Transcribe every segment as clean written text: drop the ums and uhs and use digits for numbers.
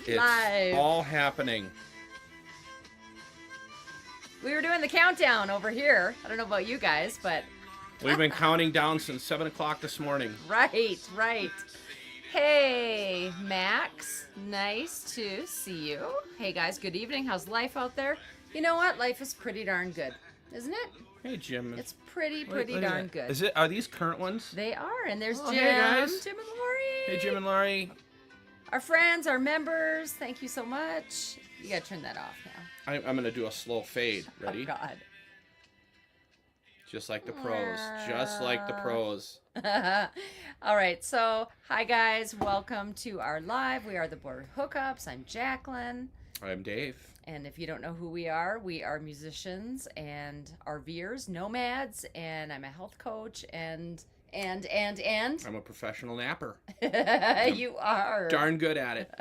It's Live. all happening. We were doing the countdown over here. I don't know about you guys, but We've been counting down since 7 o'clock this morning. right. Hey, Max. Nice to see you. Hey, guys. Good evening. How's life out there? You know what? Life is pretty darn good, isn't it? Hey, Jim. It's pretty Look at darn that. good. Are these current ones? They are, and there's Oh, Jim. hey, guys. Jim and Lori. Hey, Jim and Laurie. Our friends, our members. Thank you so much. You gotta turn that off now. I'm going to do a slow fade. Ready? Oh, God. Just like the pros. Just like the pros. All right, so hi guys, welcome to our live. We are the Board Hookups. I'm Jacqueline, I'm Dave. and if you don't know who we are musicians and RVers, nomads, and I'm a health coach, and I'm a professional napper. you are Darn good at it.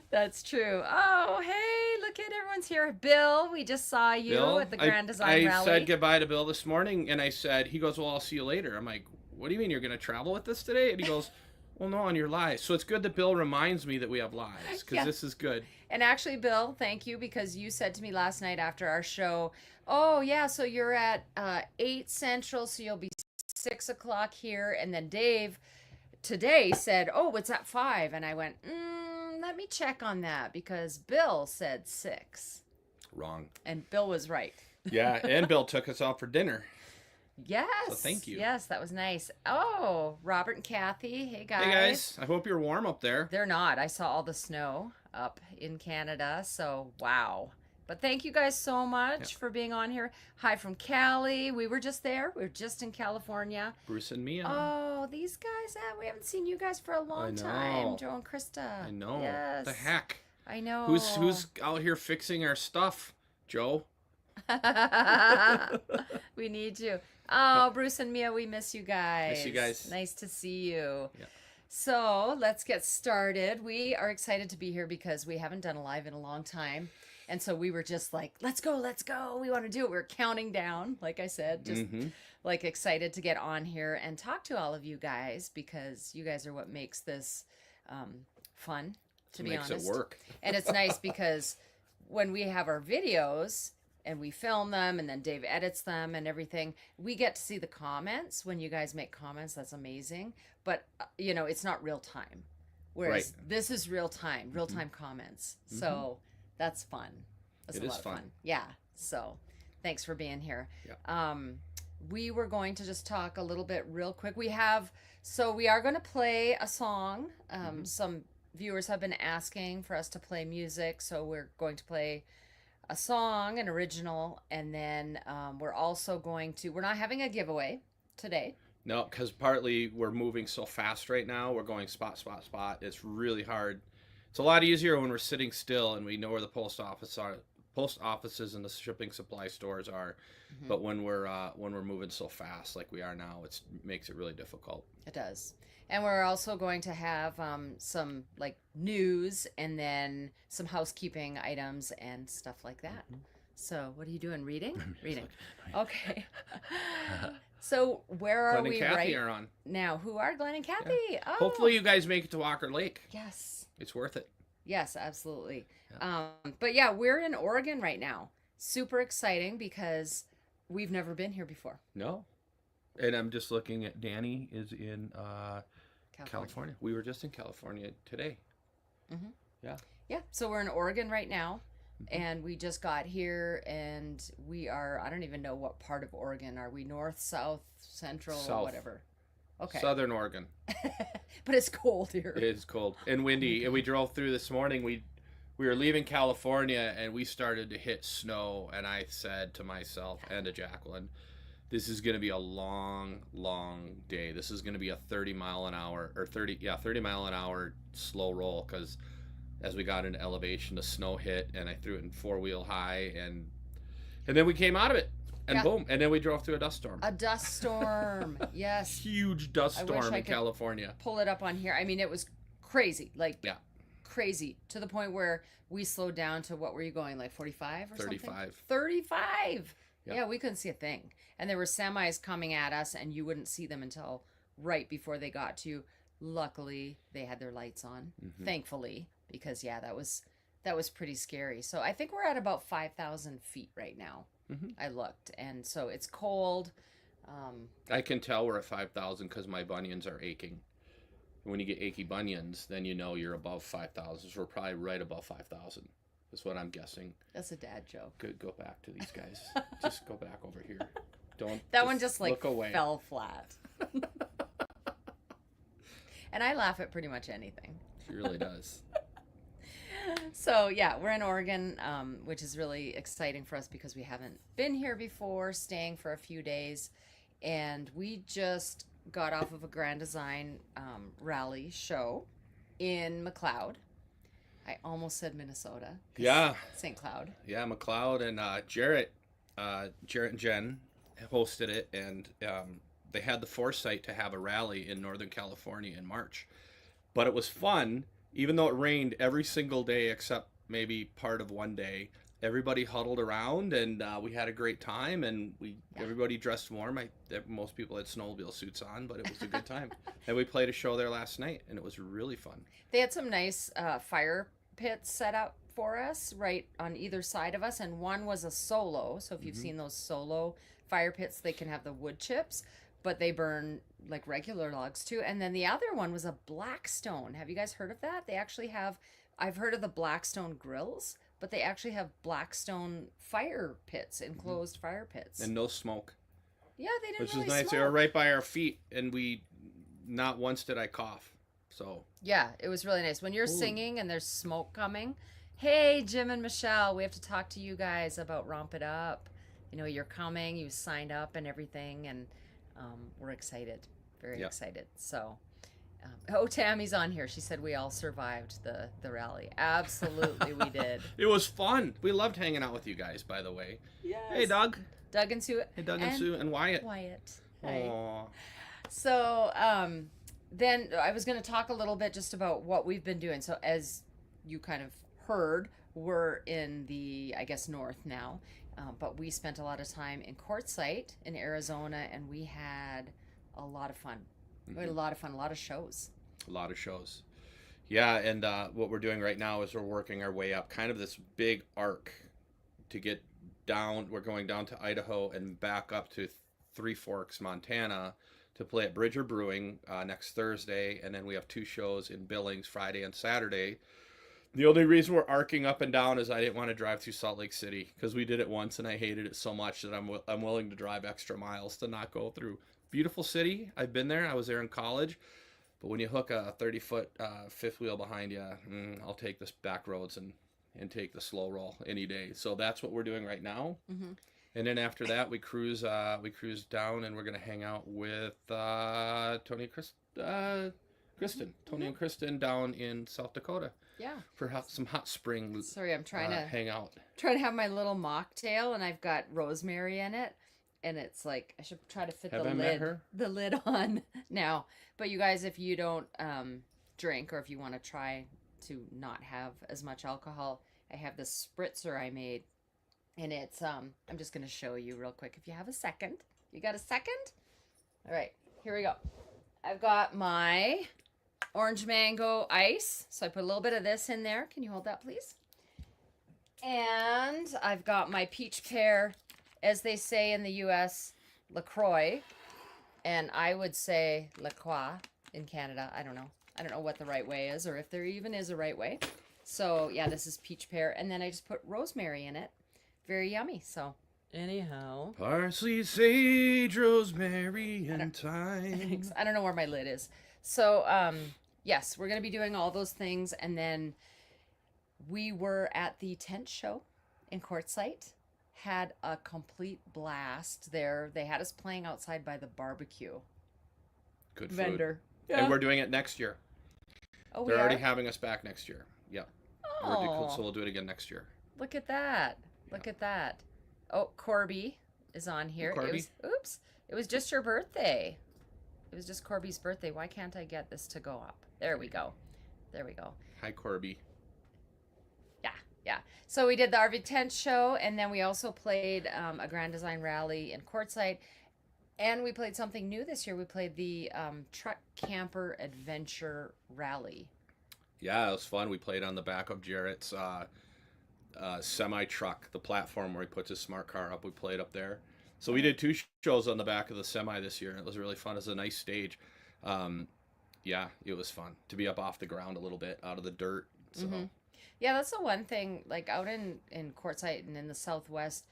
That's true. Oh, hey, look at everyone's here. Bill, we just saw you Bill, at the Grand Design I Rally. said goodbye to Bill this morning, and I said, he goes, well, I'll see you later. I'm like, what do you mean you're going to travel with us today? And he goes, well, no, on your lives. So it's good that Bill reminds me that we have lives, because this is good. And actually, Bill, thank you, because you said to me last night after our show, oh, yeah, so you're at 8 Central, so you'll be 6 o'clock here. And then Dave today said, oh, it's at 5. And I went, let me check on that, because Bill said 6. Wrong. And Bill was right. Yeah, and Bill took us out for dinner. Yes. So thank you. Yes, that was nice. Oh, Robert and Kathy. Hey, guys. Hey, guys. I hope you're warm up there. They're not. I saw all the snow up in Canada, so wow. But thank you guys so much for being on here. Hi from Cali. We were just there. We were just in California. Bruce and Mia. Oh, these guys, we haven't seen you guys for a long time. Joe and Krista. I know. Yes. The heck? I know. Who's out here fixing our stuff, Joe? We need you. Oh, Bruce and Mia, we miss you guys. Miss you guys. Nice to see you. Yeah. So let's get started. We are excited to be here because we haven't done a live in a long time. And so we were just like, let's go. We want to do it. We're counting down, like I said, just like excited to get on here and talk to all of you guys, because you guys are what makes this fun, to be honest. Makes it work. And it's nice because when we have our videos and we film them and then Dave edits them and everything, we get to see the comments when you guys make comments. That's amazing. But, it's not real time. Whereas this is real time comments. So that's fun. That's a lot of fun. Yeah. So thanks for being here. Yeah. We were going to just talk a little bit real quick. We are going to play a song. Some viewers have been asking for us to play music. So we're going to play a song, an original, and then we're not having a giveaway today. No, because partly we're moving so fast right now. We're going spot. It's really hard. It's a lot easier when we're sitting still and we know where the post offices and the shipping supply stores are. But when we're moving so fast like we are now, it makes it really difficult. It does. And we're also going to have some like news and then some housekeeping items and stuff like that. So what are you doing? Reading? Reading. Okay. So where are Glenn we and Kathy right are on. now? Who are Glenn and Kathy? Yeah. Oh. Hopefully you guys make it to Walker Lake. Yes. It's worth it. Yes, absolutely. Yeah. But yeah, we're in Oregon right now. Super exciting because we've never been here before. No. And I'm just looking at Danny is in California. We were just in California today. Yeah. Yeah. So we're in Oregon right now. And we just got here, and we are, I don't even know what part of Oregon. Are we north, south, central, South. whatever? Okay. Southern Oregon. But it's cold here. It is cold and windy. And we drove through this morning. We were leaving California, and we started to hit snow. And I said to myself and to Jacqueline, this is going to be a long, long day. This is going to be a 30 mile an hour slow roll, because as we got into elevation, the snow hit, and I threw it in 4-wheel high, and then we came out of it, and boom, and then we drove through a dust storm. A dust storm, yes. Huge dust storm in California. Pull it up on here. I mean, it was crazy, crazy, to the point where we slowed down to, what were you going, like 45 or 35. something? 35. Yep. Yeah, we couldn't see a thing. And there were semis coming at us, and you wouldn't see them until right before they got to you. Luckily, they had their lights on, thankfully. because that was pretty scary. So I think we're at about 5,000 feet right now. I looked, and so it's cold. I can tell we're at 5,000 because my bunions are aching. When you get achy bunions, then you know you're above 5,000. So we're probably right above 5,000. That's what I'm guessing. That's a dad joke. Go back to these guys. Just go back over here. Don't. That one just like look away. fell flat. And I laugh at pretty much anything. She really does. So we're in Oregon, which is really exciting for us because we haven't been here before, staying for a few days, and we just got off of a Grand Design rally show in McLeod. I almost said Minnesota. Yeah. St. Cloud. Yeah, McLeod and Jarrett and Jen hosted it, and they had the foresight to have a rally in Northern California in March. But it was fun, even though it rained every single day except maybe part of one day. Everybody huddled around, and we had a great time, and everybody dressed warm. Most people had snowmobile suits on, but it was a good time. And we played a show there last night, and it was really fun. They had some nice fire pits set up for us right on either side of us, and one was a solo. So if you've seen those solo fire pits, they can have the wood chips, but they burn like regular logs too. And then the other one was a Blackstone. Have you guys heard of that? They actually have, I've heard of the Blackstone grills, but they actually have Blackstone fire pits, enclosed fire pits. And no smoke. Yeah, they didn't Which really is nice. smoke. They were right by our feet, and not once did I cough. So yeah, it was really nice. When you're singing and there's smoke coming, hey, Jim and Michelle, we have to talk to you guys about Romp It Up. You know, you're coming, you signed up and everything, and we're excited, very excited. So, Tammy's on here. She said we all survived the rally. Absolutely, we did. It was fun. We loved hanging out with you guys, by the way. Yes. Hey, Doug. Doug and Sue. Hey, Doug and Sue and Wyatt. Hi. Aww. So, then I was going to talk a little bit just about what we've been doing. So as you kind of heard, we're in the, I guess, north now. But we spent a lot of time in Quartzsite in Arizona, and we had a lot of fun. We had a lot of fun, a lot of shows. A lot of shows. Yeah, and what we're doing right now is we're working our way up kind of this big arc to get down. We're going down to Idaho and back up to Three Forks, Montana, to play at Bridger Brewing next Thursday, and then we have 2 shows in Billings Friday and Saturday. The only reason we're arcing up and down is I didn't want to drive through Salt Lake City because we did it once and I hated it so much that I'm willing to drive extra miles to not go through. Beautiful city. I've been there. I was there in college. But when you hook a 30-foot fifth wheel behind you, I'll take the back roads and take the slow roll any day. So that's what we're doing right now. Mm-hmm. And then after that, we cruise down, and we're gonna hang out with Tony and Kristen down in South Dakota. Yeah. For some hot spring. Sorry, I'm trying to hang out. Trying to have my little mocktail, and I've got rosemary in it, and it's like I should try to fit the lid on now. But you guys, if you don't drink, or if you want to try to not have as much alcohol, I have this spritzer I made. And it's, I'm just going to show you real quick. If you have a second. You got a second? All right, here we go. I've got my orange mango ice. So I put a little bit of this in there. Can you hold that, please? And I've got my peach pear, as they say in the U.S., LaCroix. And I would say La Croix in Canada. I don't know. I don't know what the right way is, or if there even is a right way. So, yeah, this is peach pear. And then I just put rosemary in it. Very yummy. So anyhow, parsley, sage, rosemary, and thyme. I don't know where my lid is. So yes, we're gonna be doing all those things, and then we were at the tent show in Quartzsite. Had a complete blast there. They had us playing outside by the barbecue. Good food. Vendor. Yeah. And we're doing it next year. Oh, they're already having us back next year. Yeah. Oh. So we'll do it again next year. Look at that. Look at that. Oh, Corby is on here. Corby? It was just your birthday. It was just Corby's birthday. Why can't I get this to go up? There we go. There we go. Hi, Corby. Yeah. So we did the RV tent show, and then we also played a Grand Design rally in Quartzsite, and we played something new this year. We played the Truck Camper Adventure Rally. Yeah, it was fun. We played on the back of Jarrett's semi truck, the platform where he puts his smart car up. We played up there. So we did two shows on the back of the semi this year, and it was really fun. It was a nice stage. Um, yeah, it was fun to be up off the ground a little bit, out of the dirt. So Hmm. Yeah, that's the one thing. Like out in Quartzsite and in the Southwest,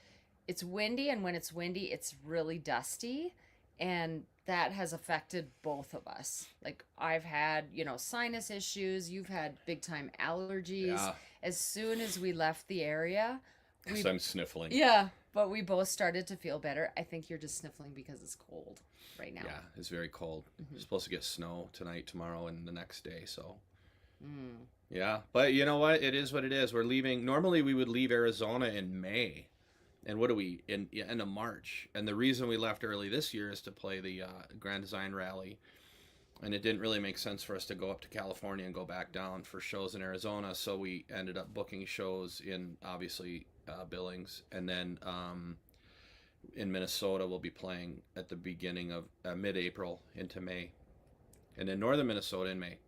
it's windy, and when it's windy, it's really dusty, and that has affected both of us. Like I've had, sinus issues. You've had big time allergies. yeah, As soon as we left the area, because we I'm sniffling. yeah, but we both started to feel better. I think you're just sniffling because it's cold right now. Yeah, it's very cold. Hmm. It's supposed to get snow tonight, tomorrow, and the next day. So Mm. yeah, but you know what? It is what it is. We're leaving. Normally, we would leave Arizona in May, and what do we in end of March? And the reason we left early this year is to play the Grand Design Rally, and it didn't really make sense for us to go up to California and go back down for shows in Arizona. So we ended up booking shows in obviously Billings, and then in Minnesota we'll be playing at the beginning of mid-April into May, and then northern Minnesota in May.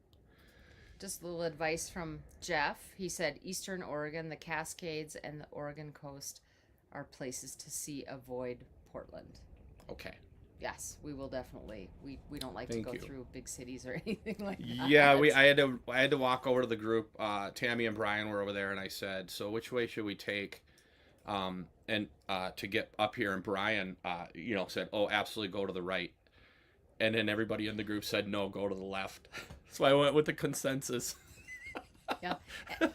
Just a little advice from Jeff. He said Eastern Oregon, the Cascades, and the Oregon coast are places to see. Avoid Portland. Okay. Yes, we will definitely. We don't like Thank to go you. through big cities or anything like that. Yeah, I had to walk over to the group. Tammy and Brian were over there, and I said, "So which way should we take?" And to get up here, and Brian, said, "Oh, absolutely, go to the right." And then everybody in the group said, "No, go to the left." So I went with the consensus. Yeah.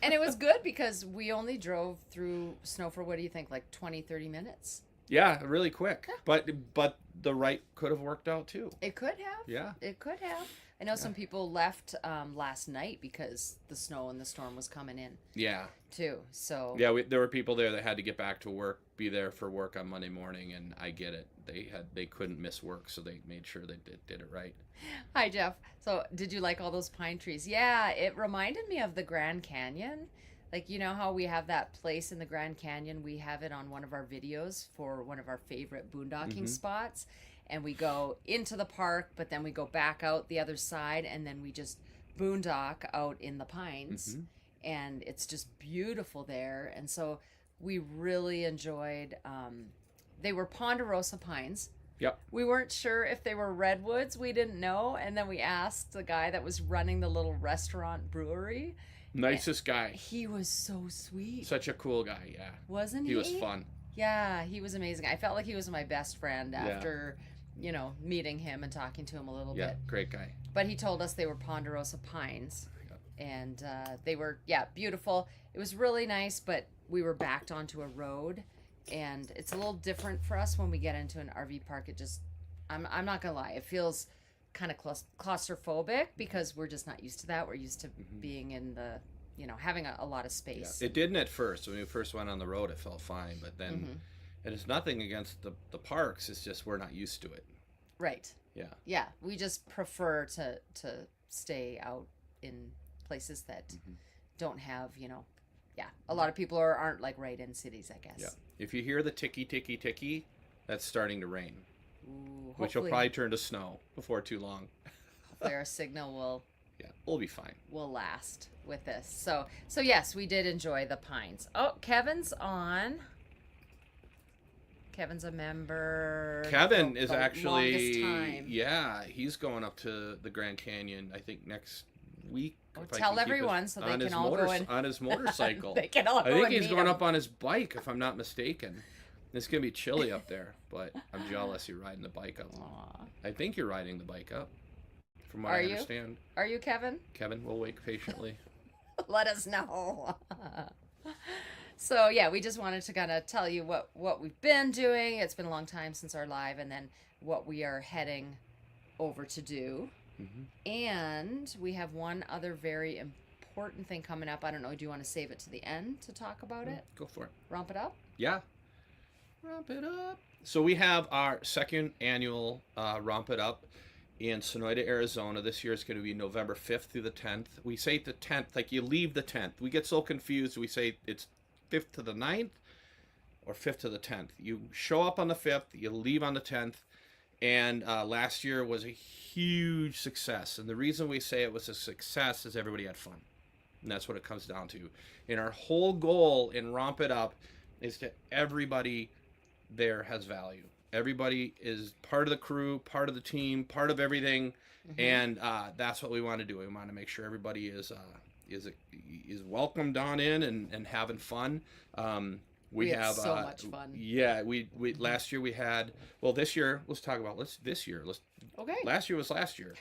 And it was good because we only drove through snow for, what do you think, like 20, 30 minutes? Yeah, really quick. But the right could have worked out too. It could have. Yeah. It could have. I know some people left last night because the snow and the storm was coming in Yeah. too. So Yeah, there were people there that had to get back to work, be there for work on Monday morning, and I get it. They couldn't miss work, so they made sure they did it right. Hi, Jeff. So, did you like all those pine trees? Yeah, it reminded me of the Grand Canyon. Like, you know how we have that place in the Grand Canyon? We have it on one of our videos for one of our favorite boondocking Mhm. spots. And we go into the park, but then we go back out the other side, and then we just boondock out in the pines. Mhm. And it's just beautiful there. And so, we really enjoyed, they were ponderosa pines. Yep. We weren't sure if they were redwoods. We didn't know. And then we asked the guy that was running the little restaurant brewery. Nicest guy. He was so sweet. Such a cool guy, yeah. Wasn't he? He was fun. Yeah, he was amazing. I felt like he was my best friend Yeah. after, meeting him and talking to him a little Yeah, bit. great guy. But he told us they were ponderosa pines. Yep. And they were, beautiful. It was really nice, but we were backed onto a road. And it's a little different for us when we get into an RV park. It just, I'm not gonna lie, it feels kind of claustrophobic because we're just not used to that. We're used to being in the, having a lot of Yeah. space. It didn't at first. When we first went on the road, it felt fine, but then, Mhm. and it's nothing against the parks. It's just we're not used to it. Right. Yeah. Yeah, we just prefer to stay out in places that Mhm. don't have, a lot of people aren't like right in cities, I guess. Yeah. If you hear the ticky ticky ticky, that's starting to rain, Ooh, which will hopefully, probably turn to snow before too long. hopefully our signal Yeah, we'll be fine. will last with this. So yes, we did enjoy the pines. Oh, Kevin's on. Kevin's a member. Kevin the is longest actually, time. yeah, he's going up to the Grand Canyon. I think next week. Oh, if I tell can keep everyone his- so they on can his all go and on his motorcycle. they can all I go think and he's meet going him. up on his bike, if I'm not mistaken. It's gonna be chilly up there, but I'm jealous you're riding the bike up. Aw. I think you're riding the bike up, from what Are I you? understand. Are you, Kevin? Kevin will wait patiently. Let us know. So yeah, we just wanted to kind of tell you what we've been doing. It's been a long time since our live, and then what we are heading over to do. Hmm. And we have one other very important thing coming up. I don't know. Do you want to save it to the end to talk about it? Go for it. Romp it up. Yeah. Romp it up. So we have our second annual Romp It Up in Sonoyta, Arizona. This year is going to be November 5th through the 10th. We say the 10th, like you leave the 10th. We get so confused. We say it's 5th to the 9th or 5th to the 10th. You show up on the 5th, you leave on the 10th. And last year was a huge success. And the reason we say it was a success is everybody had fun. And that's what it comes down to. And our whole goal in Romp It Up is that everybody there has value. Everybody is part of the crew, part of the team, part of everything, and that's what we want to do. We want to make sure everybody is welcomed on in and having fun. We have so much fun. Yeah, we last year we had, well, this year let's talk about this year. Okay. Last year was last year.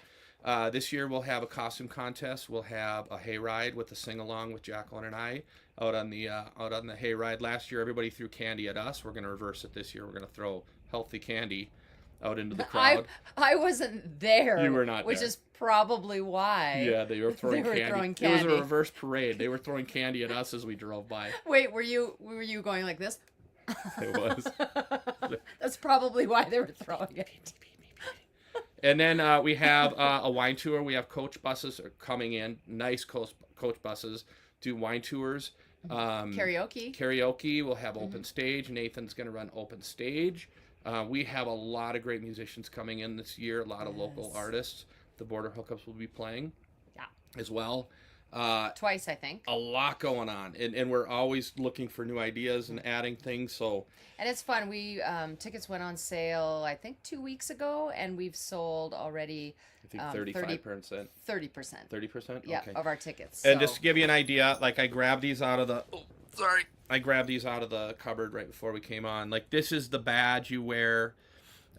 This year we'll have a costume contest. We'll have a hayride with a sing along with Jacqueline and I out on the hayride. Last year everybody threw candy at us. We're going to reverse it this year. We're going to throw healthy candy out into the crowd. I wasn't there. You were not which there. is probably why. Yeah, they were throwing candy. candy. It was a reverse parade. They were throwing candy at us as we drove by. Wait, were you going like this? It was. That's probably why they were throwing it. And then we have a wine tour. We have coach buses coming in, nice coach buses, do wine tours. Karaoke. We'll have open stage. Nathan's going to run open stage. We have a lot of great musicians coming in this year, a lot of local artists. The Border Hookups will be playing as well. Twice, I think. A lot going on. And we're always looking for new ideas and adding things. And it's fun. We tickets went on sale, I think, 2 weeks ago, and we've sold already, I think 35%. 30%. 30%? Yeah, Okay. of our tickets. And just to give you an idea, like I grabbed these out of the cupboard right before we came on. Like, this is the badge you wear.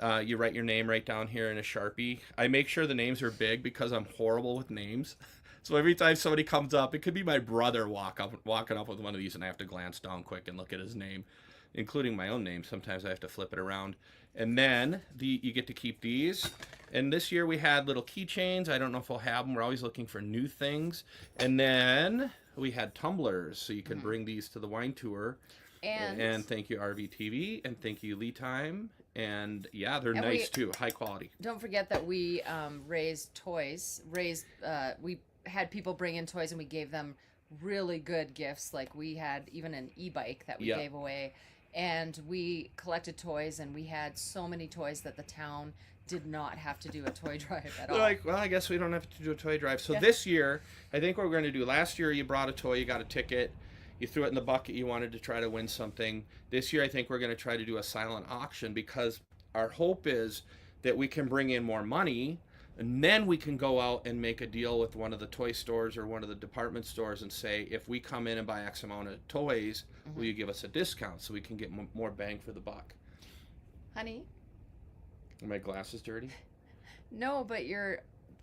You write your name right down here in a Sharpie. I make sure the names are big because I'm horrible with names. So every time somebody comes up, it could be my brother walking up with one of these, and I have to glance down quick and look at his name, including my own name. Sometimes I have to flip it around. And then you get to keep these. And this year we had little keychains. I don't know if we'll have them. We're always looking for new things. And then we had tumblers, so you can bring these to the wine tour. And thank you RVTV, and thank you Lee Time. And yeah, they're nice too, high quality. Don't forget that we raised toys. We had people bring in toys, and we gave them really good gifts. Like, we had even an e-bike that we gave away, and we collected toys, and we had so many toys that the town did not have to do a toy drive at all. Like, well, I guess we don't have to do a toy drive. So this year, I think what we're going to do, last year you brought a toy, you got a ticket, you threw it in the bucket, you wanted to try to win something. This year I think we're going to try to do a silent auction, because our hope is that we can bring in more money, and then we can go out and make a deal with one of the toy stores or one of the department stores and say, if we come in and buy X amount of toys, will you give us a discount so we can get more bang for the buck? Honey? Are my glasses dirty? No, but your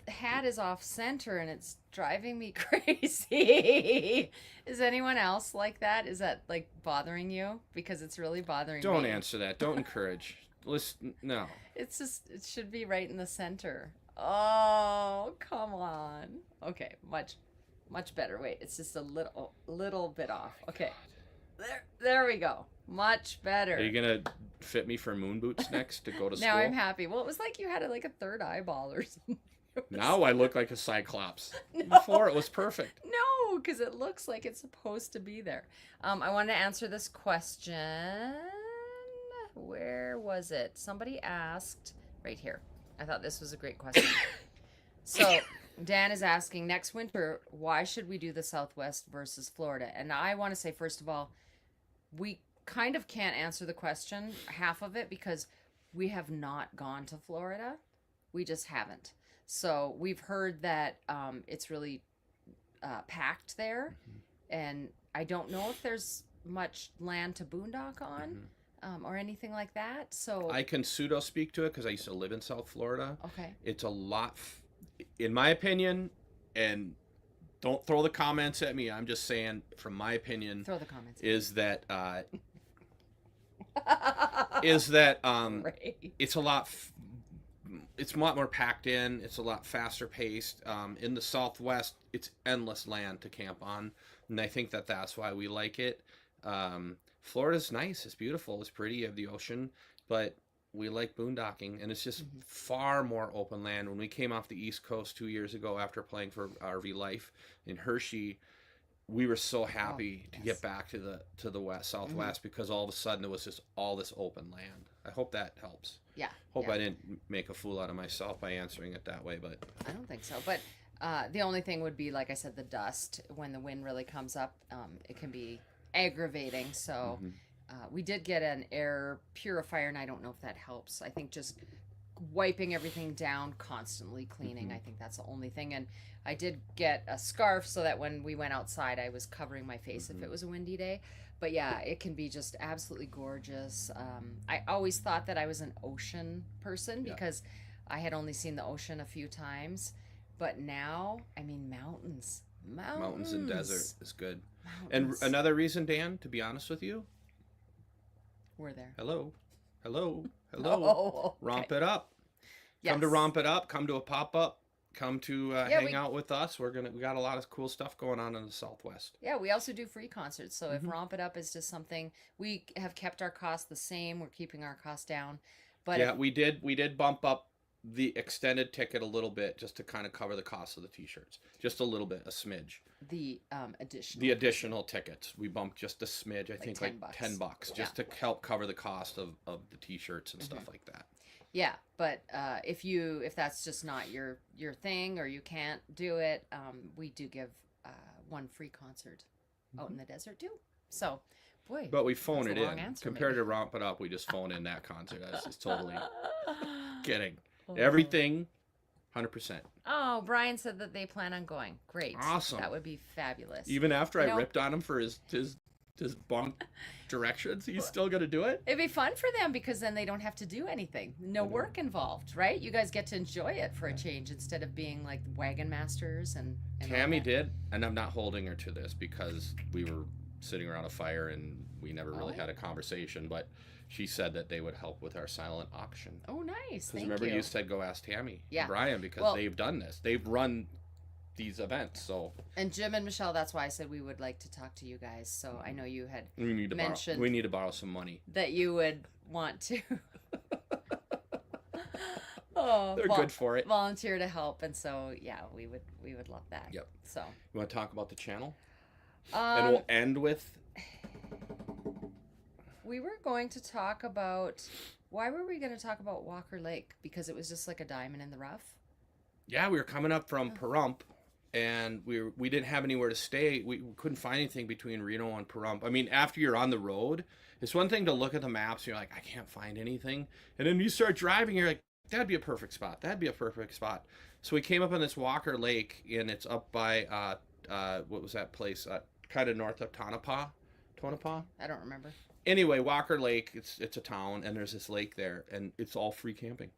hat is off center and it's driving me crazy. Is anyone else like that? Is that like bothering you? Because it's really bothering me. Don't answer that. Don't encourage. Listen, no. It's just, it should be right in the center. Oh, come on. Okay, much better. Wait, it's just a little bit off. Okay. There we go. Much better. Are you gonna fit me for moon boots next to go to school? Now I'm happy. Well, it was like you had like a third eyeball or something. Now I look like a cyclops. No. Before it was perfect. No, because it looks like it's supposed to be there. I wanted to answer this question. Where was it? Somebody asked right here. I thought this was a great question. So Dan is asking, next winter, why should we do the Southwest versus Florida? And I want to say, first of all, we kind of can't answer the question, half of it, because we have not gone to Florida. We just haven't. So we've heard that it's really packed there. And I don't know if there's much land to boondock on. Or anything like that. So I can pseudo speak to it because I used to live in South Florida. Okay. It's a lot, in my opinion, and don't throw the comments at me. I'm just saying, from my opinion, throw the comments. Is that Right. it's a lot. It's a lot more packed in. It's a lot faster paced. In the Southwest, it's endless land to camp on, and I think that's why we like it. Florida's nice. It's beautiful. It's pretty. You have the ocean, but we like boondocking, and it's just far more open land. When we came off the East Coast 2 years ago after playing for RV Life in Hershey, we were so happy to get back to the Southwest because all of a sudden there was just all this open land. I hope that helps. Yeah. Hope I didn't make a fool out of myself by answering it that way, but I don't think so. But The only thing would be, like I said, the dust. When the wind really comes up, it can be aggravating. So we did get an air purifier, and I don't know if that helps. I think just wiping everything down, constantly cleaning. I think that's the only thing. And I did get a scarf so that when we went outside, I was covering my face if it was a windy day. But yeah, it can be just absolutely gorgeous. I always thought that I was an ocean person because I had only seen the ocean a few times. But now, I mean, mountains. Mountains and desert is good. Mountains. And another reason, Dan, to be honest with you, We're there. hello. Oh, okay. Romp It Up. Yes. Come to Romp It Up. Come to a pop-up. Come to hang out with us. We got a lot of cool stuff going on in the Southwest. Yeah, we also do free concerts. So if Romp It Up is just something, we have kept our costs the same. We're keeping our costs down. But yeah, we did bump up the extended ticket a little bit just to kind of cover the cost of the t-shirts. Just a little bit, a smidge. the additional. The additional tickets, we bumped just a smidge. I think like $10. $10 just to help cover the cost of the t-shirts and stuff like that. Yeah, but if that's just not your thing or you can't do it, we do give one free concert out in the desert too. So, boy. But we phone that's it a long in. answer, Compared maybe. to Romp It Up, we just phone in that concert. That's just totally kidding. Everything, 100%. Oh, Brian said that they plan on going. Great. Awesome. That would be fabulous. Even after I know- ripped on him for his bunk directions, he's still gonna do it. It'd be fun for them because then they don't have to do anything. No work involved, right? You guys get to enjoy it for a change instead of being like wagon masters and all Tammy that. did, and I'm not holding her to this because we were sitting around a fire and we never really had a conversation, but she said that they would help with our silent auction. Oh, nice. Because Thank remember you. you said go ask Tammy Yeah. and Brian because Well- they've done this. They've run these events, so And Jim and Michelle, that's why I said we would like to talk to you guys. So I know you had we need to mentioned borrow some money. that you would want to oh, They're good for it. volunteer to help, and so yeah, we would love that. Yep. So You want to talk about the channel? And we'll end with we were going to talk about why were we going to talk about Walker Lake? Because it was just like a diamond in the rough. we were coming up from Pahrump, and we didn't have anywhere to stay. We couldn't find anything between Reno and Pahrump. I mean, after you're on the road, it's one thing to look at the maps and you're like, I can't find anything. And then you start driving, you're like, that'd be a perfect spot. That'd be a perfect spot. So we came up on this Walker Lake, and it's up by, what was that place? Kind of north of Tonopah? I don't remember. Anyway, Walker Lake, it's a town, and there's this lake there, and it's all free camping.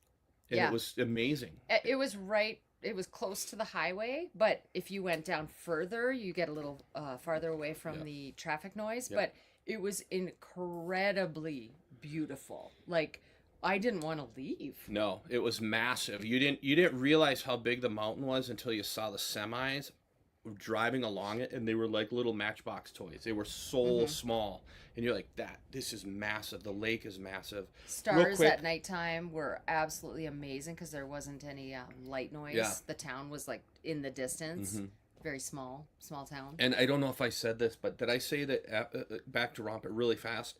And Yeah. it was amazing. It was right. It was close to the highway, but if you went down further, you get a little farther away from the traffic noise. Yeah. But it was incredibly beautiful. Like I didn't want to leave. No, it was massive. You didn't realize how big the mountain was until you saw the semis driving along it, and they were like little Matchbox toys. They were so small, and you're like, this is massive. The lake is massive. Stars quick- at nighttime were absolutely amazing because there wasn't any light noise. Yeah. The town was like in the distance. Very small town. And I don't know if I said this, but did I say that, back to Romp It really fast,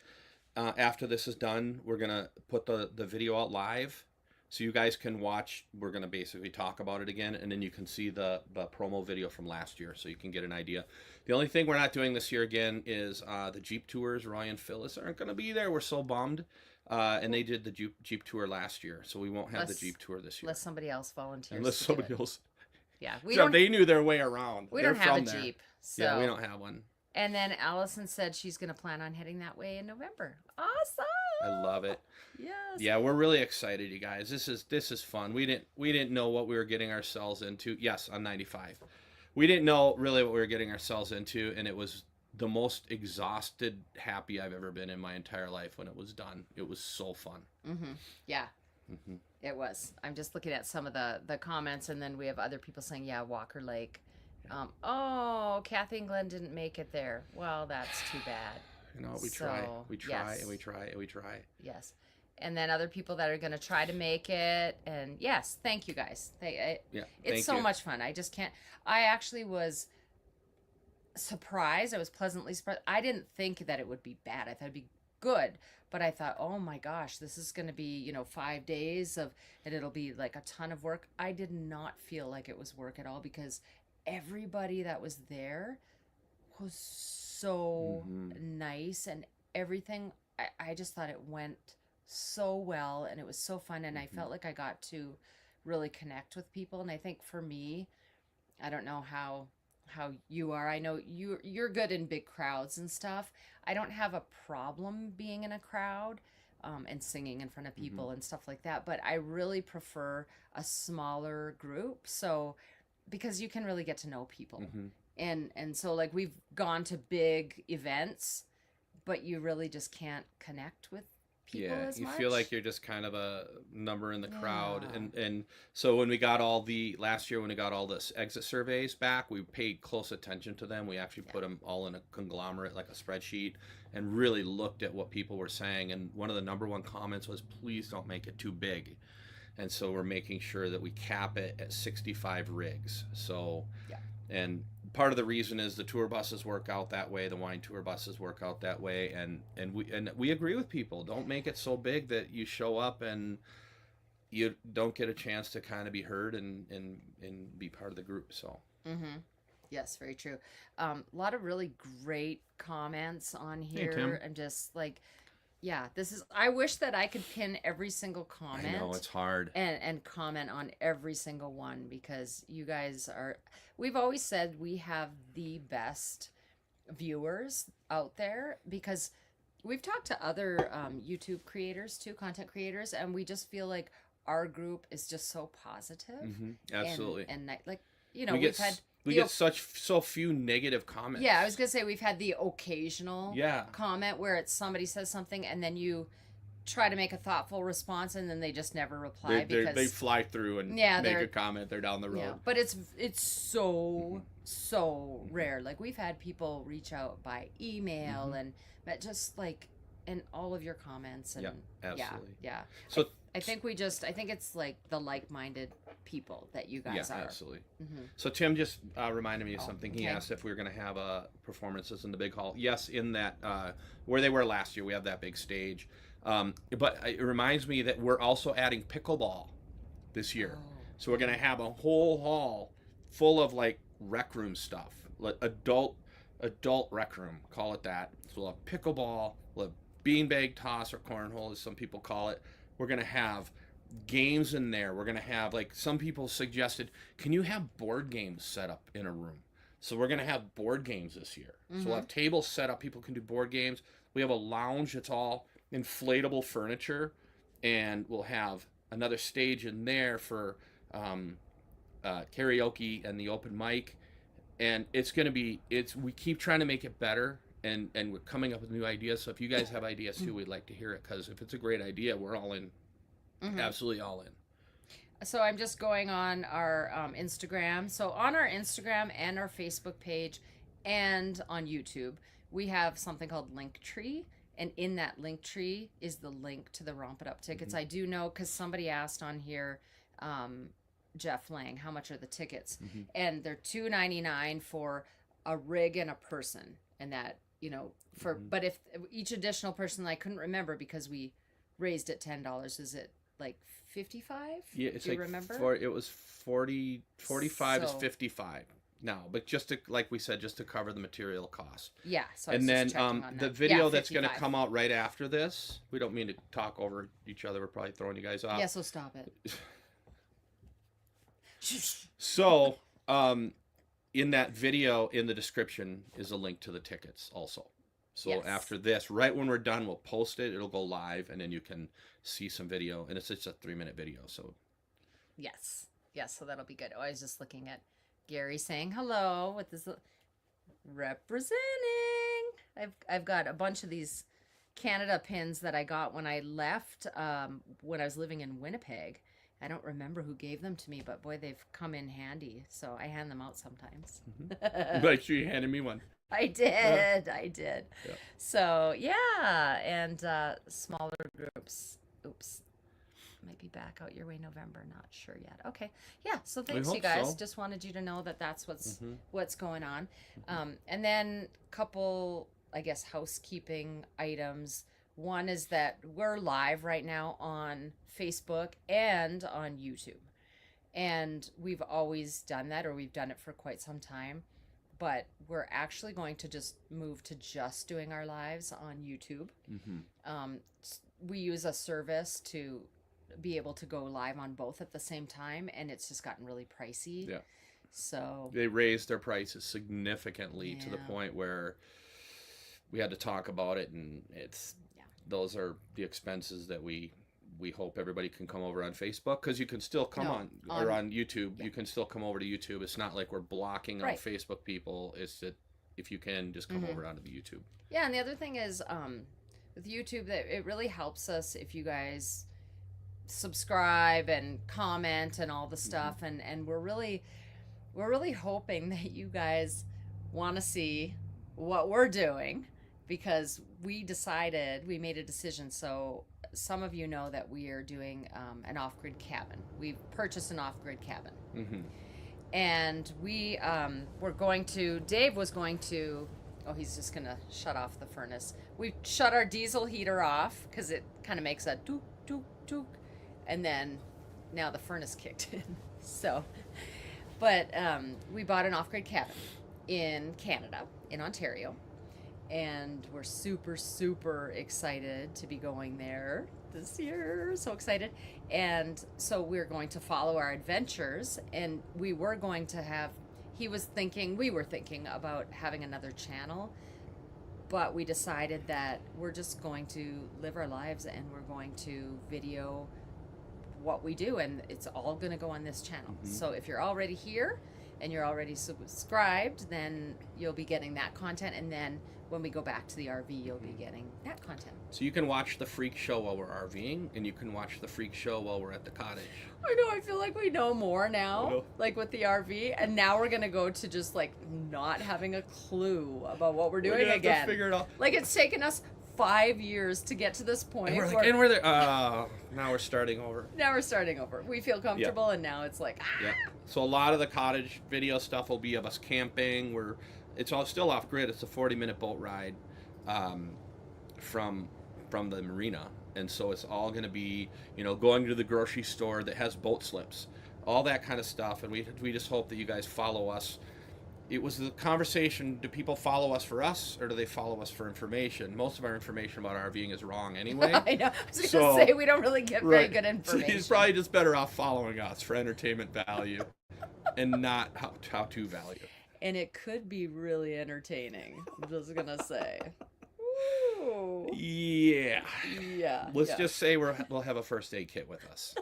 after this is done, we're going to put the video out live so you guys can watch. We're going to basically talk about it again, and then you can see the promo video from last year so you can get an idea. The only thing we're not doing this year again is the Jeep tours. Roy and Phyllis aren't going to be there. We're so bummed. And they did the Jeep tour last year, so we won't have the Jeep tour this year. Unless somebody else volunteers. Unless to do somebody it. else. Yeah, They knew their way around. We They're don't have a from there. Jeep. So. Yeah, we don't have one. And then Allison said she's going to plan on heading that way in November. Awesome! I love it. Yes. Yeah, we're really excited, you guys. This is fun. We didn't know what we were getting ourselves into. Yes, on 95. We didn't know really what we were getting ourselves into, and it was the most exhausted happy I've ever been in my entire life when it was done. It was so fun. Yeah. It was. I'm just looking at some of the comments, and then we have other people saying, yeah, Walker Lake. Oh, Kathy and Glenn didn't make it there. Well, that's too bad. You know, we try, yes. and we try, and we try. Yes. And then other people that are going to try to make it. And yes, thank you guys. It's so much fun. I just can't. I actually was surprised. I was pleasantly surprised. I didn't think that it would be bad. I thought it'd be good. But I thought, oh my gosh, this is going to be, 5 days and it'll be like a ton of work. I did not feel like it was work at all because everybody that was there was so nice and everything. I just thought it went so well and it was so fun. And I felt like I got to really connect with people. And I think for me, I don't know how you are. I know you're good in big crowds and stuff. I don't have a problem being in a crowd and singing in front of people and stuff like that, but I really prefer a smaller group. So because you can really get to know people. And so like we've gone to big events, but you really just can't connect with people as much. You feel like you're just kind of a number in the crowd. And so when we got last year when we got all this exit surveys back, we paid close attention to them. We actually put them all in a conglomerate, like a spreadsheet, and really looked at what people were saying. And one of the number one comments was, please don't make it too big. And so we're making sure that we cap it at 65 rigs. So, and part of the reason is the tour buses work out that way, the wine tour buses work out that way, and we agree with people. Don't make it so big that you show up and you don't get a chance to kind of be heard and be part of the group. So. Yes, very true. A lot of really great comments on here. Hey, Tim. I'm just like, yeah, I wish that I could pin every single comment. I know, it's hard. And comment on every single one because you guys we've always said we have the best viewers out there because we've talked to other YouTube creators too, content creators, and we just feel like our group is just so positive. Absolutely. And like, we get so few negative comments. Yeah, I was going to say we've had the occasional comment where it's somebody says something and then you try to make a thoughtful response and then they just never reply because they fly through and make a comment. They're down the road. Yeah, but it's so rare. Like we've had people reach out by email and just like and all of your comments and absolutely. So I think it's like the like-minded people that you guys are. Absolutely. So Tim just reminded me of something. He asked if we were going to have performances in the big hall. Yes, in that where they were last year, we have that big stage. But it reminds me that we're also adding pickleball this year. So we're going to have a whole hall full of like rec room stuff, like adult rec room, call it that. So we'll have pickleball, we'll have beanbag toss or cornhole, as some people call it. We're going to have games in there. We're going to have, like some people suggested, can you have board games set up in a room? So we're going to have board games this year. So we'll have tables set up. People can do board games. We have a lounge. It's all inflatable furniture. And we'll have another stage in there for karaoke and the open mic. And it's going to be, we keep trying to make it better. And we're coming up with new ideas. So if you guys have ideas too, we'd like to hear it. Because if it's a great idea, we're all in. Absolutely all in. So I'm just going on our Instagram. So on our Instagram and our Facebook page and on YouTube, we have something called Linktree. And in that Linktree is the link to the Romp It Up tickets. I do know because somebody asked on here, Jeff Lang, how much are the tickets? And they're $2.99 for a rig and a person. And that, but if each additional person, I couldn't remember because we raised it $10. Is it like 55? Yeah, it's do you like remember? It was 45 is 55 now, but just to, like we said, just to cover the material cost. Yeah. So and then the video that's going to come out right after this. We don't mean to talk over each other. We're probably throwing you guys off. Yeah. So stop it. So, in that video, in the description is a link to the tickets also. So after this, right when we're done, we'll post it. It'll go live, and then you can see some video. And it's just a 3-minute video. So, yes, so that'll be good. Oh, I was just looking at Gary saying hello with this representing. I've got a bunch of these Canada pins that I got when I left when I was living in Winnipeg. I don't remember who gave them to me, but boy, they've come in handy. So I hand them out sometimes. Like you handed me one. I did. Yeah. So yeah, and smaller groups. Oops, might be back out your way November. Not sure yet. Okay, yeah. So thanks, you guys. So. Just wanted you to know that that's what's going on. And then a couple, I guess, housekeeping items. One is that we're live right now on Facebook and on YouTube. And we've always done that, or we've done it for quite some time. But we're actually going to just move to just doing our lives on YouTube. We use a service to be able to go live on both at the same time, and it's just gotten really pricey. Yeah. So they raised their prices significantly to the point where we had to talk about it, and those are the expenses that we hope everybody can come over on Facebook, because you can still come on YouTube. You can still come over to YouTube. It's not like we're blocking out Facebook people. It's that if you can, just come over onto the YouTube. Yeah, and the other thing is with YouTube, that it really helps us if you guys subscribe and comment and all the stuff, and we're really hoping that you guys want to see what we're doing, because we made a decision. So some of you know that we are doing an off-grid cabin. We've purchased an off-grid cabin. And Dave was going to, he's just going to shut off the furnace. We shut our diesel heater off because it kind of makes a took, took, took. And then now the furnace kicked in. So, but we bought an off-grid cabin in Canada, in Ontario. And we're super, super excited to be going there this year. So excited. And so we're going to follow our adventures. And we were thinking about having another channel. But we decided that we're just going to live our lives, and we're going to video what we do. And it's all going to go on this channel. So if you're already here and you're already subscribed, then you'll be getting that content. And then when we go back to the RV, you'll be getting that content. So you can watch the freak show while we're RVing, and you can watch the freak show while we're at the cottage. I know, I feel like we know more now, like with the RV, and now we're going to go to just like not having a clue about what we're doing again. To figure it out. Like, it's taken us 5 years to get to this point. And we're there. Now we're starting over. We feel comfortable, and now it's like, Yeah. So a lot of the cottage video stuff will be of us camping. It's all still off grid. It's a 40-minute boat ride from the marina, and so it's all going to be, going to the grocery store that has boat slips, all that kind of stuff. And we just hope that you guys follow us. It was the conversation: do people follow us for us, or do they follow us for information? Most of our information about RVing is wrong anyway. I know. I was going to say, we don't really get very good information. So he's probably just better off following us for entertainment value and not how-to value. And it could be really entertaining. I'm just going to say. Ooh. Yeah. Let's just say we'll have a first aid kit with us.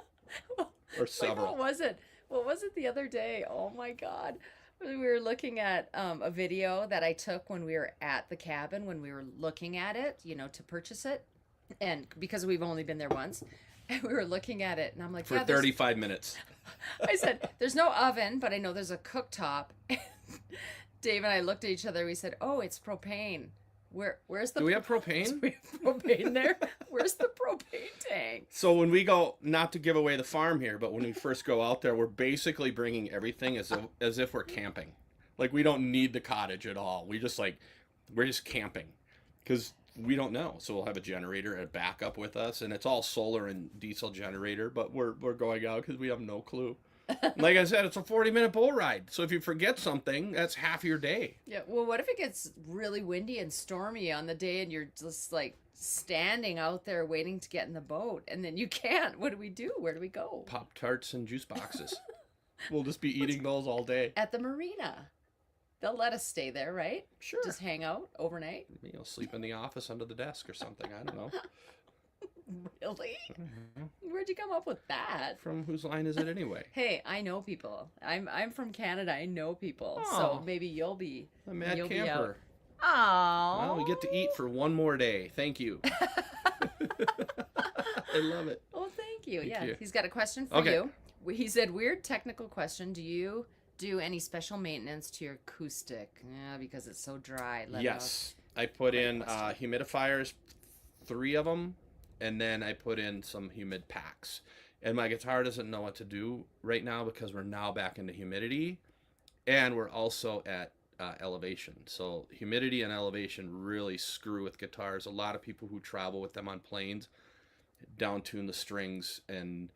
Or several. What was it? What was it the other day? Oh my God. We were looking at a video that I took when we were at the cabin, when we were looking at it, to purchase it. And because we've only been there once. And we were looking at it, and I'm like, for 35 minutes. I said, there's no oven, but I know there's a cooktop. Dave and I looked at each other. We said, "Oh, it's propane. Where's the? Do we have propane? Do we have propane there? Where's the propane tank?" So when we go, not to give away the farm here, but when we first go out there, we're basically bringing everything as if we're camping. Like, we don't need the cottage at all. We're just camping, because we don't know. So we'll have a generator, a backup with us, and it's all solar and diesel generator. But we're going out because we have no clue. Like I said, it's a 40-minute boat ride. So if you forget something, that's half your day. Yeah. Well, what if it gets really windy and stormy on the day, and you're just like standing out there waiting to get in the boat, and then you can't? What do we do? Where do we go? Pop-Tarts and juice boxes. We'll just be eating those all day. At the marina. They'll let us stay there, right? Sure. Just hang out overnight. Sleep in the office under the desk or something. I don't know. Really? Where'd you come up with that? From whose line is it anyway? Hey, I know people. I'm from Canada. I know people. So maybe you'll be a mad camper. Oh. Well, we get to eat for one more day. Thank you. I love it. Well, thank you. Thank you. He's got a question for you. He said, weird technical question. Do you do any special maintenance to your acoustic? Yeah, because it's so dry. Yes. I put in humidifiers, 3 of them. And then I put in some humid packs. And my guitar doesn't know what to do right now because we're now back into humidity. And we're also at elevation. So humidity and elevation really screw with guitars. A lot of people who travel with them on planes down tune the strings, and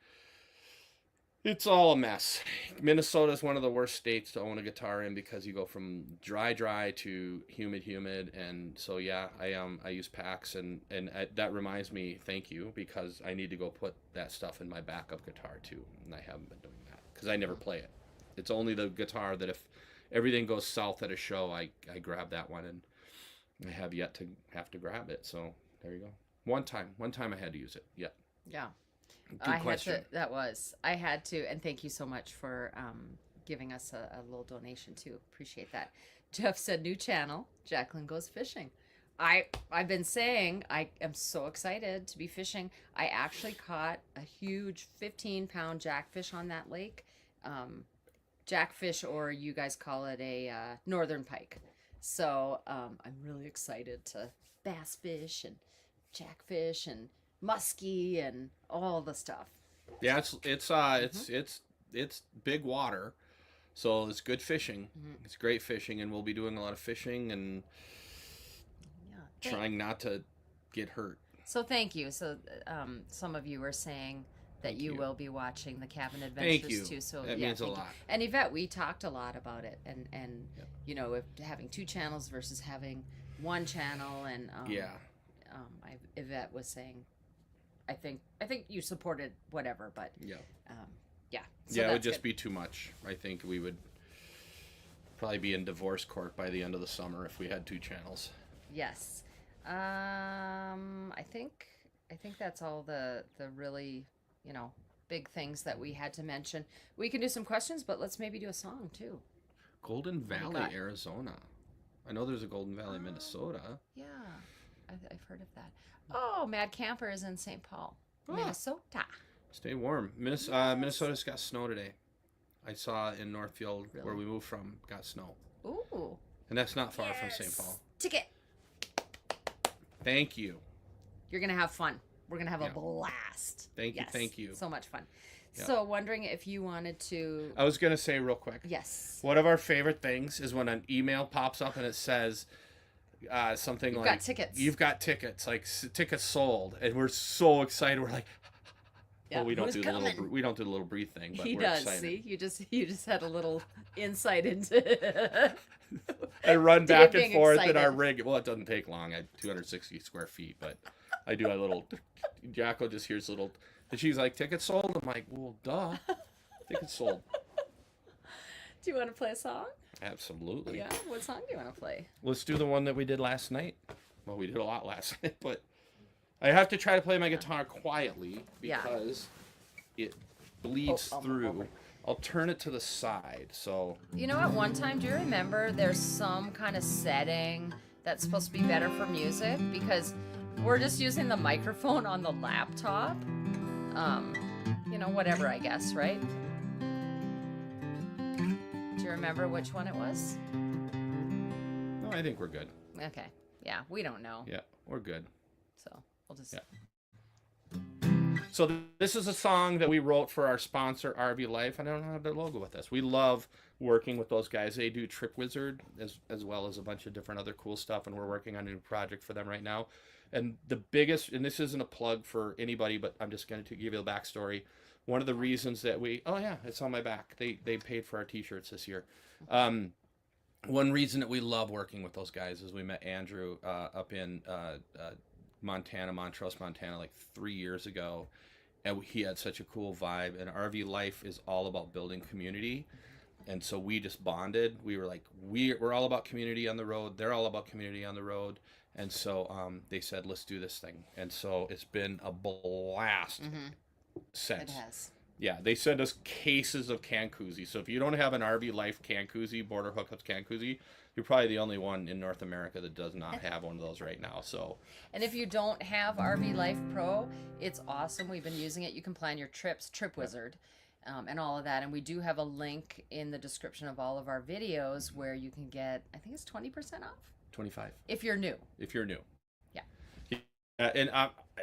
it's all a mess. Minnesota is one of the worst states to own a guitar in because you go from dry to humid, and so yeah, I use packs, and that reminds me, thank you, because I need to go put that stuff in my backup guitar too, and I haven't been doing that because I never play it. It's only the guitar that if everything goes south at a show, I grab that one, and I have yet to have to grab it. So there you go. One time I had to use it. Yeah. Yeah. Good question. I had to, and thank you so much for giving us a little donation too. Appreciate that. Jeff said, new channel, Jacqueline Goes Fishing. I've been saying I am so excited to be fishing. I actually caught a huge 15-pound jackfish on that lake. Jackfish, or you guys call it a northern pike. So I'm really excited to bass fish and jackfish and muskie and all the stuff. Yeah, it's big water, so it's good fishing. It's great fishing, and we'll be doing a lot of fishing and trying not to get hurt. So thank you. So some of you were saying that you will be watching the Cabin Adventures too. So that means a lot. And Yvette, we talked a lot about it, and you know, if having two channels versus having one channel, and Yvette was saying, I think you supported whatever, but so it would just be too much. I think we would probably be in divorce court by the end of the summer if we had two channels. Yes. I think that's all the really, you know, big things that we had to mention. We can do some questions, but let's maybe do a song too. Golden Valley, Arizona. I know there's a Golden Valley, Minnesota. Yeah, I've heard of that. Oh, Mad Camper is in St. Paul, Minnesota. Stay warm. Minnesota's got snow today. I saw in Northfield, where we moved from, got snow. Ooh. And that's not far from St. Paul. Ticket. Thank you. You're going to have fun. We're going to have a blast. Thank you. So much fun. Yeah. So wondering if you wanted to... I was going to say real quick. Yes. One of our favorite things is when an email pops up and it says something like... You've got tickets. Like, tickets sold. And we're so excited. We're like... Well, we don't do the little breathe thing, but we're excited. See? You just had a little insight into... I run back and forth in our rig. Well, it doesn't take long. I have 260 square feet, but I do a little... Jacko just hears little... And she's like, tickets sold? I'm like, well, duh. Tickets sold. Do you want to play a song? Absolutely. Yeah? What song do you want to play? Let's do the one that we did last night. Well, we did a lot last night, but I have to try to play my guitar quietly because it bleeds through. I'll turn it to the side, so... You know, at one time, do you remember there's some kind of setting that's supposed to be better for music? Because we're just using the microphone on the laptop. You know, whatever, I guess, right? Do you remember which one it was? No, I think we're good. Okay. Yeah, we don't know. Yeah, we're good. So, we'll just... Yeah. So this is a song that we wrote for our sponsor, RV Life. I don't have their logo with us. We love working with those guys. They do Trip Wizard as well as a bunch of different other cool stuff, and we're working on a new project for them right now. And the biggest, and this isn't a plug for anybody, but I'm just going to give you the backstory. One of the reasons that it's on my back. They paid for our T-shirts this year. One reason that we love working with those guys is we met Andrew up in Montana, Montrose, Montana, like 3 years ago, and he had such a cool vibe. And RV Life is all about building community, and so we just bonded. We were like, we're all about community on the road. They're all about community on the road, and so they said, let's do this thing. And so it's been a blast since. It has. Yeah, they send us cases of can koozie. So if you don't have an RV Life can koozie, Border Hookups can koozie, you're probably the only one in North America that does not have one of those right now. So, and if you don't have RV Life Pro, it's awesome. We've been using it. You can plan your trips, Trip Wizard, and all of that. And we do have a link in the description of all of our videos where you can get, I think it's 20% off. 25. If you're new. If you're new. Yeah. And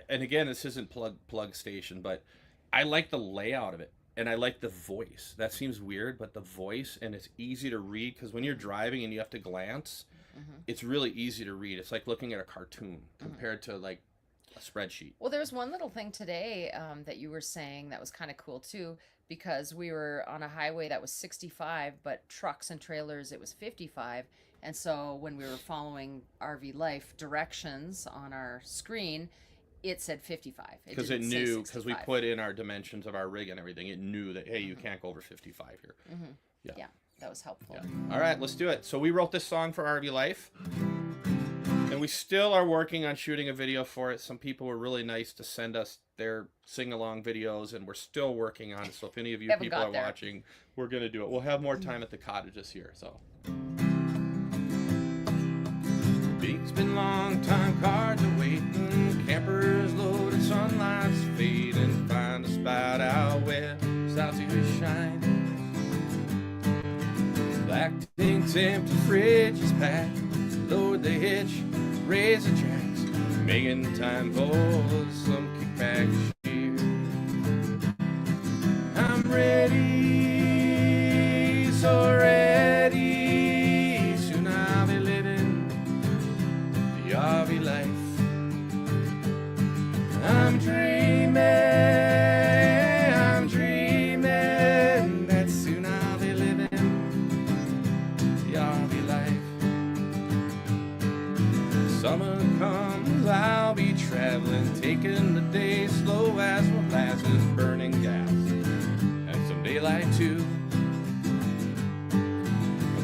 again, this isn't plug station, but I like the layout of it. and I like the voice. That seems weird, but the voice, and it's easy to read because when you're driving and you have to glance, Mm-hmm. it's really easy to read. It's like looking at a cartoon Mm-hmm. compared to like a spreadsheet. Well, there was one little thing today that you were saying that was kind of cool too, because we were on a highway that was 65, but trucks and trailers it was 55. And so when we were following RV Life directions on our screen, it said 55. It Because it didn't say knew, because we 65. put in our dimensions of our rig and everything, it knew that, hey, you Mm-hmm. can't go over 55 here. Mm-hmm. Yeah. Yeah, that was helpful. Yeah. All right, let's do it. So we wrote this song for RV Life, and we still are working on shooting a video for it. Some people were really nice to send us their sing-along videos, and we're still working on it. So if any of you Haven't people got are there. watching, we're going to do it. We'll have more time at the cottage this year, so. Week's been long, time cards are waiting, campers loaded, sunlight's fading, find a spot out west, out to shine. Black tank's empty, fridge is packed, load the hitch, raise the tracks, making time for some kickback cheer. I'm ready, so ready, soon I'll be living the RV life. I'm dreaming that soon I'll be living the RV life. Summer comes, I'll be traveling, taking the day slow as molasses, burning gas, and some daylight too.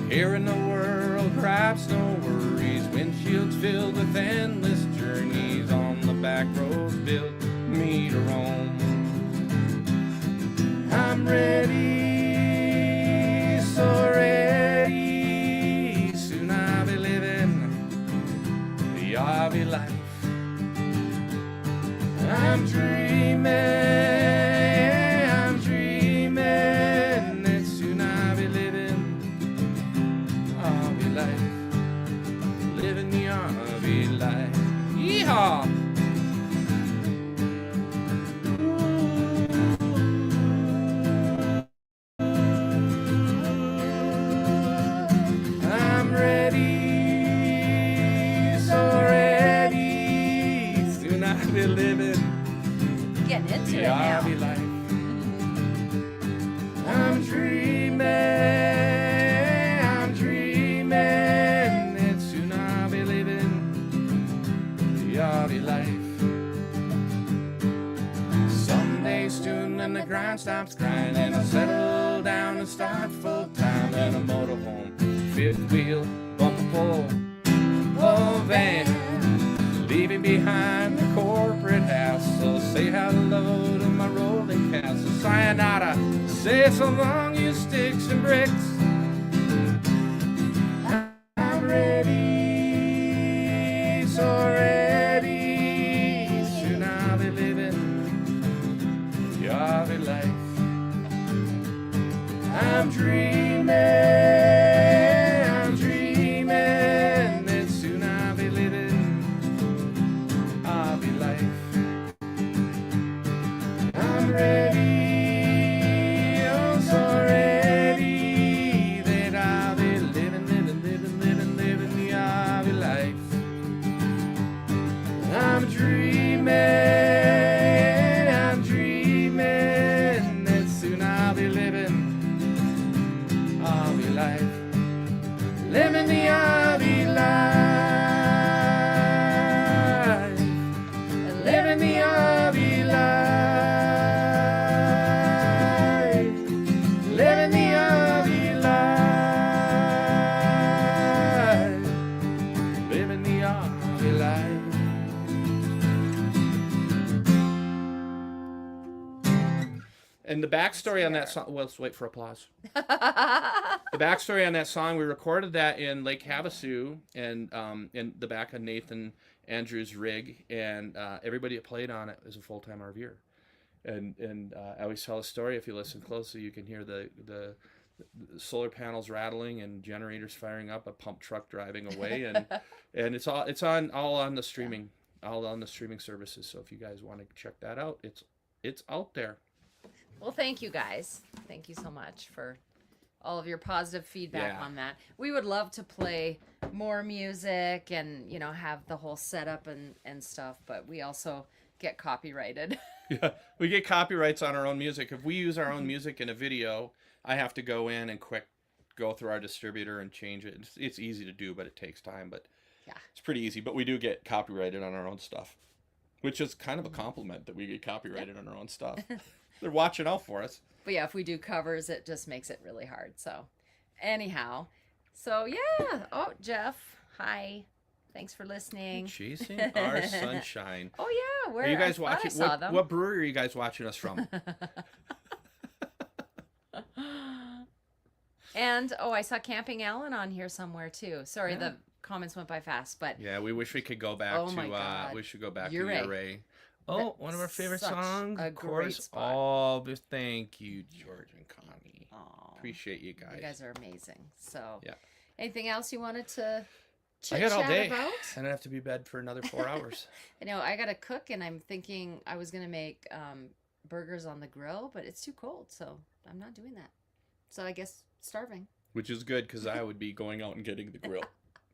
Here in the world, perhaps no worries, windshields filled with endless journeys on the back roads built me to roam. I'm ready, so ready, soon I'll be living the RV life. I'm dreaming that soon I'll be living RV life, living the RV life. Yeehaw! I'm ready, so ready, soon I'll be living Getting into the it now. RV life. I'm dreaming that soon I'll be living the RV life. Someday soon when the grind stops crying and I settle down and start full time in a motorhome, fifth wheel, bumper pull, oh van, leaving behind the corporate hassle. Say hello to my rolling castle. Sayonara, say so long, you sticks and bricks. I'm ready, so ready, soon I'll be living the RV life. I'm dreaming that soon I'll be living RV life. I'm ready, oh so ready, that I'll be living the RV life. I'm dreaming that soon I'll be living RV life, living the RV life, living the RV life, living the RV life, living the RV life. And the backstory on that song, well, let's wait for applause. The backstory on that song, we recorded that in Lake Havasu and in the back of Nathan Andrews' rig, and everybody that played on it is a full-time RVer. And I always tell a story, if you listen closely, you can hear the solar panels rattling and generators firing up, a pump truck driving away, and it's all on the streaming, all on the streaming services. So if you guys want to check that out, it's out there. Well, thank you guys. Thank you so much for all of your positive feedback Yeah. on that. We would love to play more music and, you know, have the whole setup and stuff, but we also get copyrighted. Yeah, we get copyrights on our own music. If we use our own music in a video, I have to go in and quick go through our distributor and change it. It's easy to do, but it takes time. But Yeah. it's pretty easy. But we do get copyrighted on our own stuff, which is kind of a compliment that we get copyrighted on our own stuff. They're watching out for us. But yeah, if we do covers, it just makes it really hard. So, anyhow, so yeah. Oh, Jeff, hi. Thanks for listening. Chasing our sunshine. Oh yeah, where Are you guys I thought watching? I saw them. What brewery are you guys watching us from? And oh, I saw Camping Allen on here somewhere too. Sorry, Yeah. the comments went by fast, but Yeah, we wish we could go back Oh to. my God. We should go back Uray. to Uray. Oh, one of our favorite Such songs, a of great course. spot. Oh, thank you, George and Connie. Aw, Appreciate you guys. you guys are amazing. So, Yeah. anything else you wanted to I chit got all chat day, about? and I have to be in bed for another 4 hours. I know I gotta cook, and I'm thinking I was gonna make burgers on the grill, but it's too cold, so I'm not doing that. So I guess starving. Which is good because I would be going out and getting the grill.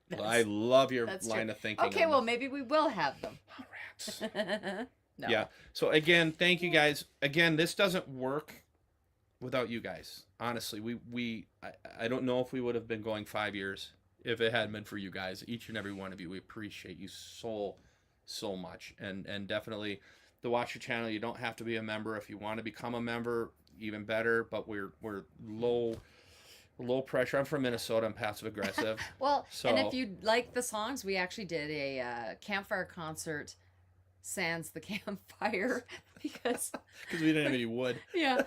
That's- I love your that's line true. of thinking. Okay, on well this. maybe we will have them. Oh, rats. No. Yeah. So again, thank you guys. Again, this doesn't work without you guys. Honestly, I don't know if we would have been going 5 years if it hadn't been for you guys. Each and every one of you, we appreciate you so much. And definitely the Watcher channel. You don't have to be a member. If you want to become a member, even better. But we're low pressure. I'm from Minnesota. I'm passive aggressive. Well, and So- if you like the songs, we actually did a campfire concert sans the campfire because Because we didn't have any wood. yeah,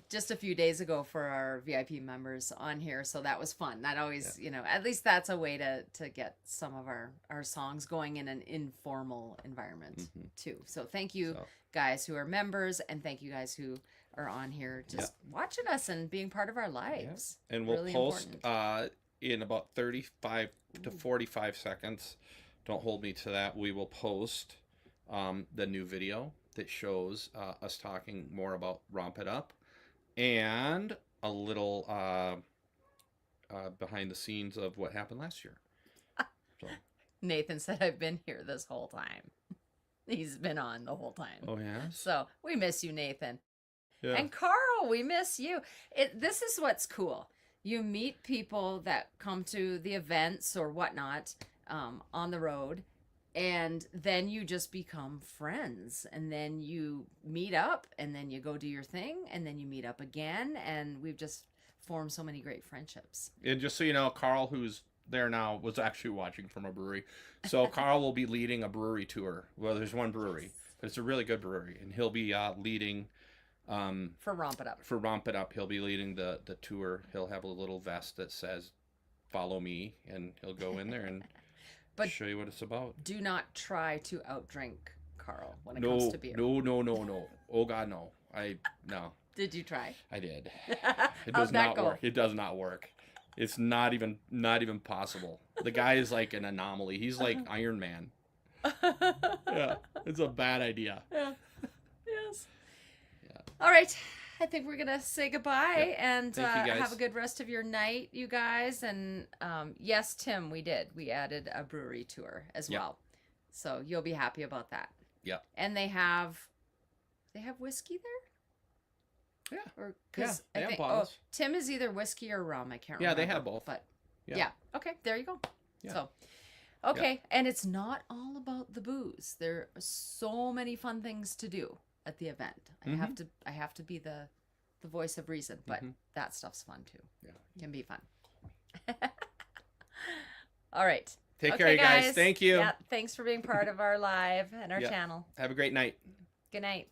just a few days ago for our VIP members on here, so that was fun. That always, you know, at least that's a way to get some of our songs going in an informal environment too. So thank you So- guys who are members, and thank you guys who are on here just watching us and being part of our lives. And we'll Really post important. in about 35 to 45 seconds. Don't hold me to that. We will post the new video that shows us talking more about Romp It Up and a little behind the scenes of what happened last year. So, Nathan said I've been here this whole time. He's been on the whole time. oh yes. So we miss you, Nathan. Yeah. And Carl, we miss you. This is what's cool. You meet people that come to the events or whatnot on the road, and then you just become friends. And then you meet up, and then you go do your thing, and then you meet up again. And we've just formed so many great friendships. And just so you know, Carl, who's there now, was actually watching from a brewery. So Carl will be leading a brewery tour. Well, there's one brewery, but it's a really good brewery, and he'll be leading. For Romp It Up. For Romp It Up, he'll be leading the tour. He'll have a little vest that says "Follow me," and he'll go in there and But show you what it's about. do not try to outdrink Carl when it comes to beer. No. Oh God, no. No. Did you try? I did. It How'd does that not go? work. It does not work. It's not even possible. The guy is like an anomaly. He's like Iron Man. Yeah, it's a bad idea. Yeah. Yes. Yeah. All right. I think we're gonna say goodbye Yep. and Thank you, guys. have a good rest of your night, you guys. And yes, Tim, we did. We added a brewery tour as Yep. well, so you'll be happy about that. Yep. And they have whiskey there. Yeah. Or Yeah, because they I have think bottles. Tim is either whiskey or rum. I can't Yeah, remember. they have both. But Yeah. yeah. Okay. There you go. Yeah. So. Okay, and it's not all about the booze. There are so many fun things to do at the event. I have to be the voice of reason, but that stuff's fun too. Yeah. It can be fun. All right. Take care, you guys. Thank you. Yeah, thanks for being part of our live and our Yeah. channel. Have a great night. Good night.